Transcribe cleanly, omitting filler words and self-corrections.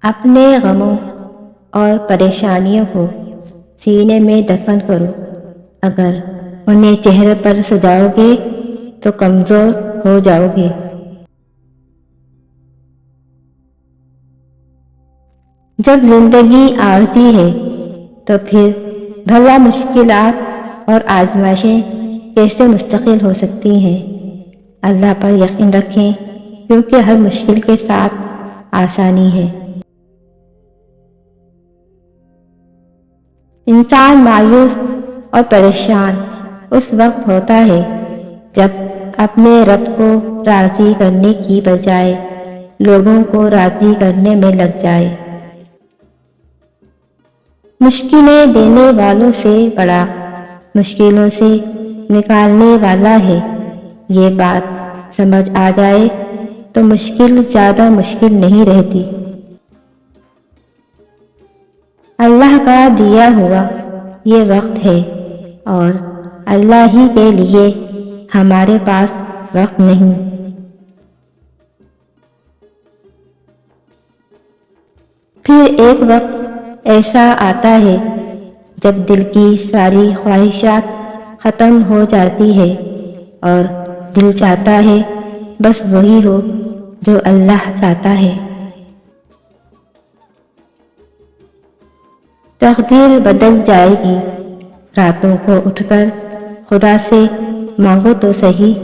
اپنے غموں اور پریشانیوں کو سینے میں دفن کرو۔ اگر انہیں چہرے پر سجاؤ گے تو کمزور ہو جاؤ گے۔ جب زندگی عارضی ہے تو پھر بھلا مشکلات اور آزمائشیں کیسے مستقل ہو سکتی ہیں؟ اللہ پر یقین رکھیں، کیونکہ ہر مشکل کے ساتھ آسانی ہے۔ انسان مایوس اور پریشان اس وقت ہوتا ہے جب اپنے رب کو راضی کرنے کی بجائے لوگوں کو راضی کرنے میں لگ جائے۔ مشکلیں دینے والوں سے بڑا مشکلوں سے نکالنے والا ہے۔ یہ بات سمجھ آ جائے تو مشکل زیادہ مشکل نہیں رہتی۔ اللہ کا دیا ہوا یہ وقت ہے اور اللہ ہی کے لیے ہمارے پاس وقت نہیں۔ پھر ایک وقت ایسا آتا ہے جب دل کی ساری خواہشات ختم ہو جاتی ہے اور دل چاہتا ہے بس وہی ہو جو اللہ چاہتا ہے۔ تقدیر بدل جائے گی۔ راتوں کو اٹھ کر خدا سے مانگو تو صحیح،